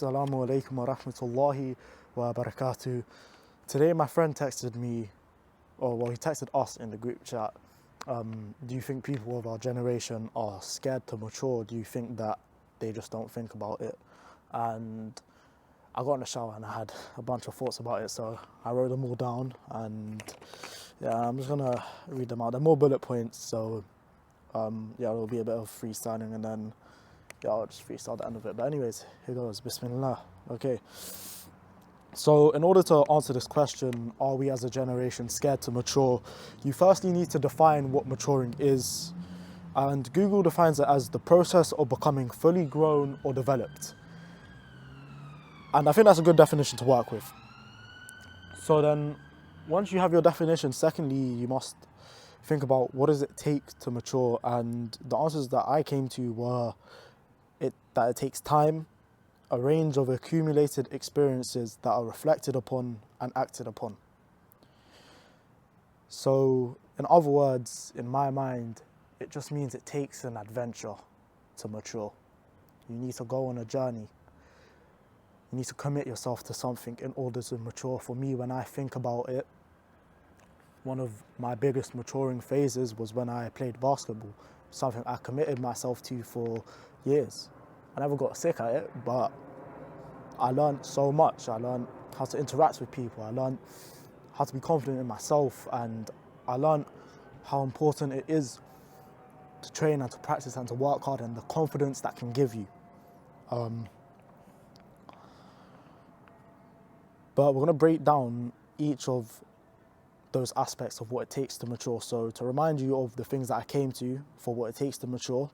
Assalamu alaikum wa rahmatullahi wa barakatuh. Today my friend texted me, he texted us in the group chat. Do you think people of our generation are scared to mature? Do you think that they just don't think about it? And I got in the shower and I had a bunch of thoughts about it, so I wrote them all down, and I'm just gonna read them out. They're more bullet points, so there'll be a bit of freestyling, and then I'll just freestyle the end of it. But anyways, here goes. Bismillah. Okay. So in order to answer this question, are we as a generation scared to mature? You firstly need to define what maturing is. And Google defines it as the process of becoming fully grown or developed. And I think that's a good definition to work with. So then, once you have your definition, secondly, you must think about what does it take to mature. And the answers that I came to were that it takes time, a range of accumulated experiences that are reflected upon and acted upon. So, in other words, in my mind, it just means it takes an adventure to mature. You need to go on a journey. You need to commit yourself to something in order to mature. For me, when I think about it, one of my biggest maturing phases was when I played basketball, something I committed myself to for years. I never got sick at it, but I learned so much. I learned how to interact with people. I learned how to be confident in myself, and I learned how important it is to train and to practice and to work hard, and the confidence that can give you. But we're going to break down each of those aspects of what it takes to mature. So to remind you of the things that I came to for what it takes to mature,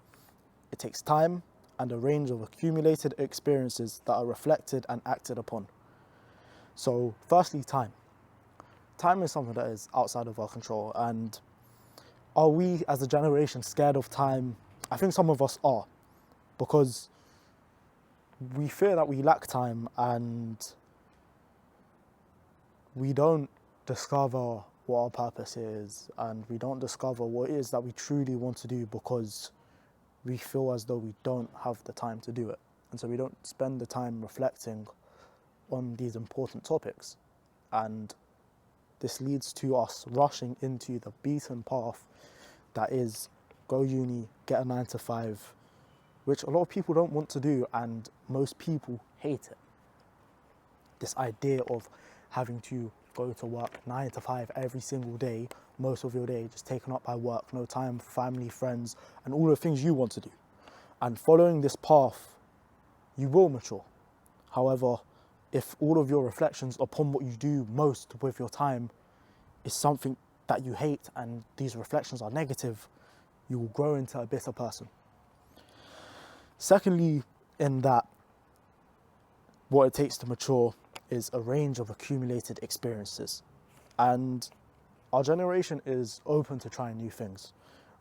it takes time and a range of accumulated experiences that are reflected and acted upon. So firstly, time. Time is something that is outside of our control. And are we as a generation scared of time? I think some of us are, because we fear that we lack time and we don't discover what our purpose is, and we don't discover what it is that we truly want to do because we feel as though we don't have the time to do it. And so we don't spend the time reflecting on these important topics. And this leads to us rushing into the beaten path that is go uni, get a 9-to-5, which a lot of people don't want to do, and most people hate it. This idea of having to go to work 9-to-5 every single day, most of your day just taken up by work, no time for family, friends, and all the things you want to do. And following this path, you will mature. However, if all of your reflections upon what you do most with your time is something that you hate, and these reflections are negative, you will grow into a bitter person. Secondly, in that, what it takes to mature is a range of accumulated experiences. And our generation is open to trying new things.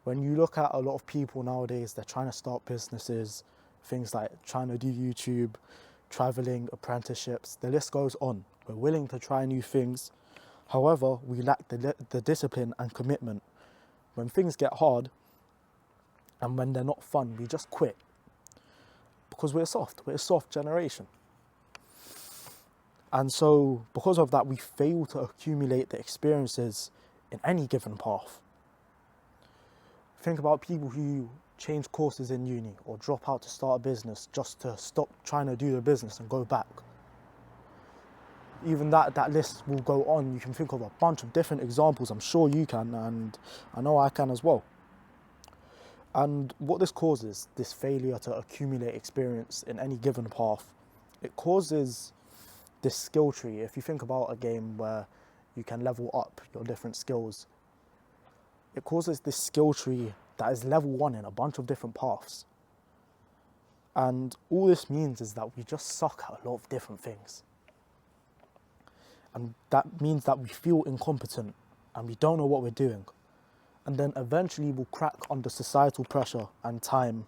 When you look at a lot of people nowadays, they're trying to start businesses, things like trying to do YouTube, traveling, apprenticeships, the list goes on. We're willing to try new things. However, we lack the discipline and commitment. When things get hard and when they're not fun, we just quit. Because we're a soft generation. And so, because of that, we fail to accumulate the experiences in any given path. Think about people who change courses in uni or drop out to start a business just to stop trying to do the business and go back. Even that list will go on. You can think of a bunch of different examples. I'm sure you can, and I know I can as well. And what this causes, this failure to accumulate experience in any given path, it causes this skill tree. If you think about a game where you can level up your different skills, it causes this skill tree that is level 1 in a bunch of different paths. And all this means is that we just suck at a lot of different things. And that means that we feel incompetent and we don't know what we're doing. And then eventually we'll crack under societal pressure and time.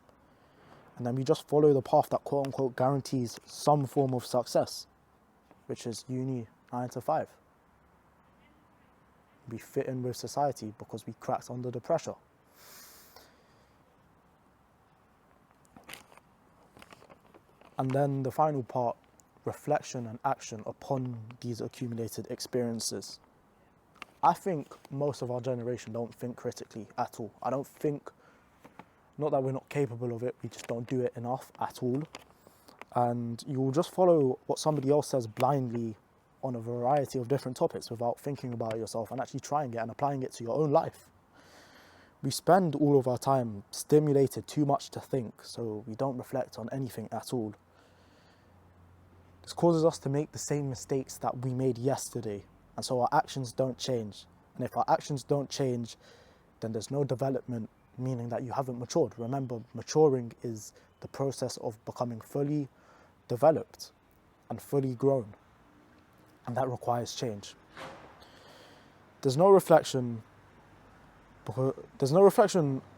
And then we just follow the path that quote unquote guarantees some form of success, which is uni 9-to-5. We fit in with society because we cracked under the pressure. And then the final part reflection and action upon these accumulated experiences. I think most of our generation don't think critically at all. I don't think, not that we're not capable of it, we just don't do it enough at all. And you will just follow what somebody else says blindly on a variety of different topics without thinking about it yourself and actually trying it and applying it to your own life. We spend all of our time stimulated too much to think, so we don't reflect on anything at all. This causes us to make the same mistakes that we made yesterday, and so our actions don't change. And if our actions don't change, then there's no development, meaning that you haven't matured. Remember, maturing is the process of becoming fully developed and fully grown, and that requires change. There's no reflection,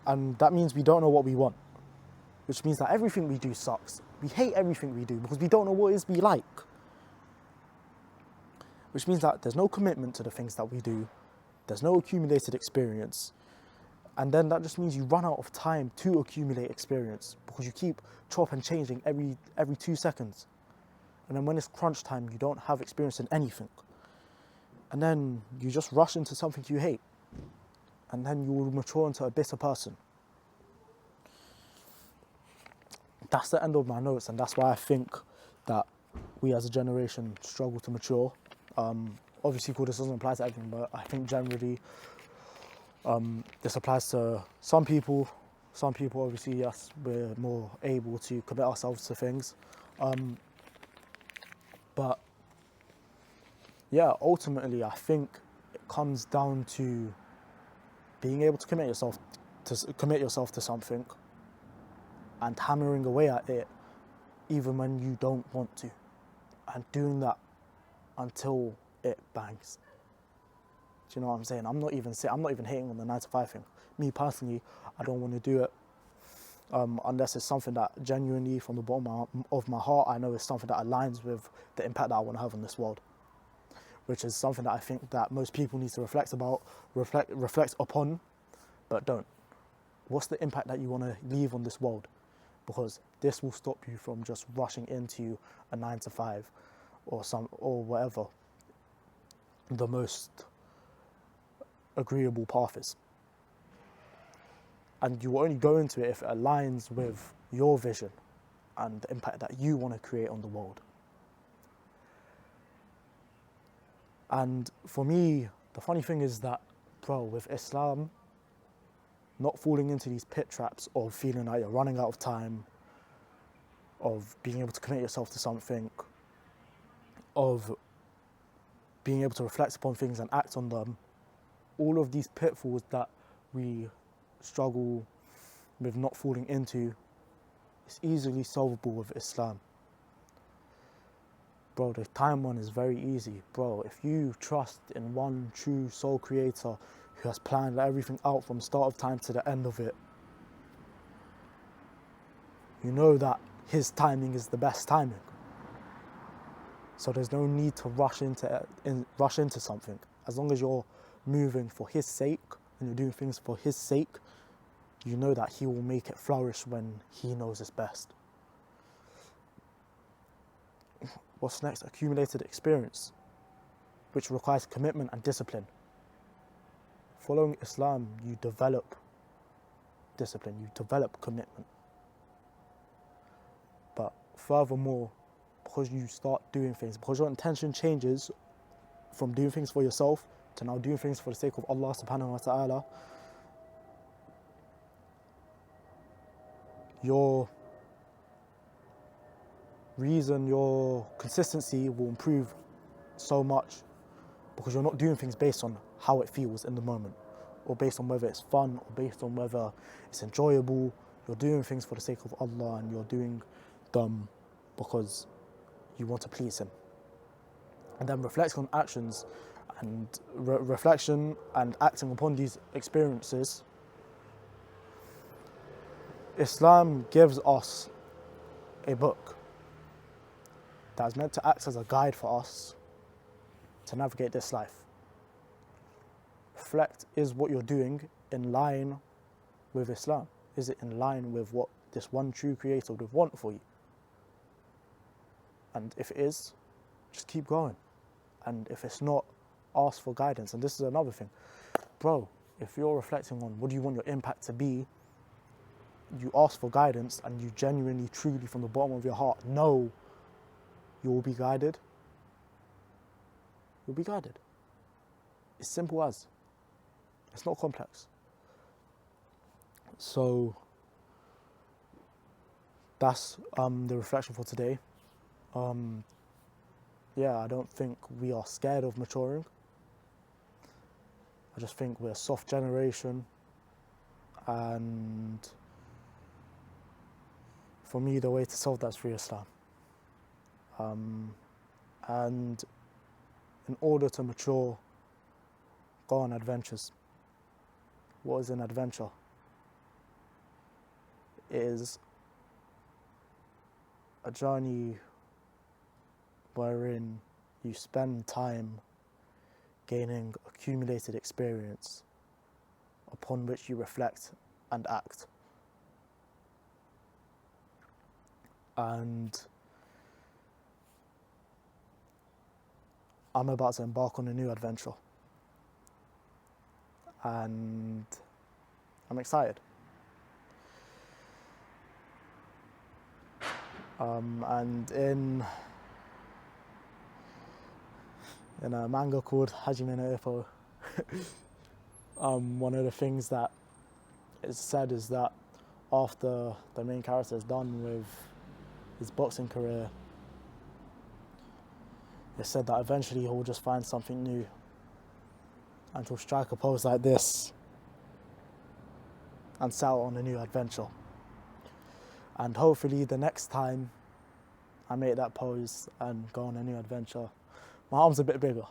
and that means we don't know what we want, which means that everything we do sucks. We hate everything we do because we don't know what it is we like, which means that there's no commitment to the things that we do, there's no accumulated experience, and then that just means you run out of time to accumulate experience because you keep chop and changing every 2 seconds. And then when it's crunch time, you don't have experience in anything. And then you just rush into something you hate. And then you will mature into a bitter person. That's the end of my notes, and that's why I think that we as a generation struggle to mature. Obviously, this doesn't apply to everything, but I think generally this applies to some people. Some people, obviously, yes, we're more able to commit ourselves to things. But yeah, ultimately, I think it comes down to being able to commit yourself to something and hammering away at it even when you don't want to, and doing that until it bangs. Do you know what I'm saying? I'm not even hating on the 9 to 5 thing. Me personally, I don't want to do it unless it's something that genuinely, from the bottom of my heart, I know is something that aligns with the impact that I want to have on this world, which is something that I think that most people need to reflect upon, but don't. What's the impact that you want to leave on this world? Because this will stop you from just rushing into a 9 to 5 or whatever the most agreeable path is. And you will only go into it if it aligns with your vision and the impact that you want to create on the world. And for me, the funny thing is that, bro, with Islam, not falling into these pit traps of feeling like you're running out of time, of being able to commit yourself to something, of being able to reflect upon things and act on them, all of these pitfalls that we struggle with not falling into, is easily solvable with Islam. Bro, the time one is very easy. Bro, if you trust in one true sole creator who has planned everything out from start of time to the end of it, you know that his timing is the best timing. So there's no need to rush into something. As long as you're moving for his sake and you're doing things for his sake, you know that he will make it flourish when he knows it's best. What's next? Accumulated experience, which requires commitment and discipline. Following Islam, you develop discipline, you develop commitment. But furthermore, because you start doing things, because your intention changes from doing things for yourself to now doing things for the sake of Allah subhanahu wa ta'ala, your reason, your consistency will improve so much, because you're not doing things based on how it feels in the moment, or based on whether it's fun, or based on whether it's enjoyable. You're doing things for the sake of Allah, and you're doing them because you want to please Him. And then reflecting on actions and reflection and acting upon these experiences, Islam gives us a book that is meant to act as a guide for us to navigate this life. Reflect, is what you're doing in line with Islam? Is it in line with what this one true creator would want for you? And if it is, just keep going. And if it's not, ask for guidance. And this is another thing. Bro, if you're reflecting on what do you want your impact to be, you ask for guidance and you genuinely, truly, from the bottom of your heart, know you will be guided. You'll be guided. It's simple as. It's not complex. So that's the reflection for today. Yeah, I don't think we are scared of maturing. I just think we're a soft generation, and for me the way to solve that is through Islam. And in order to mature, go on adventures. What is an adventure? It is a journey wherein you spend time gaining accumulated experience upon which you reflect and act. And I'm about to embark on a new adventure. And I'm excited. And in a manga called Hajime no Ippo, one of the things that is said is that after the main character is done with his boxing career, it's said that eventually he'll just find something new and he'll strike a pose like this and set out on a new adventure. And hopefully the next time I make that pose and go on a new adventure, my arm's a bit bigger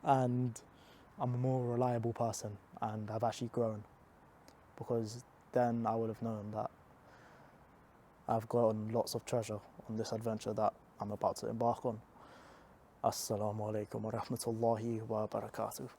and I'm a more reliable person and I've actually grown, because then I would have known that I've gotten lots of treasure on this adventure that I'm about to embark on. Assalamu alaikum wa rahmatullahi wa barakatuh.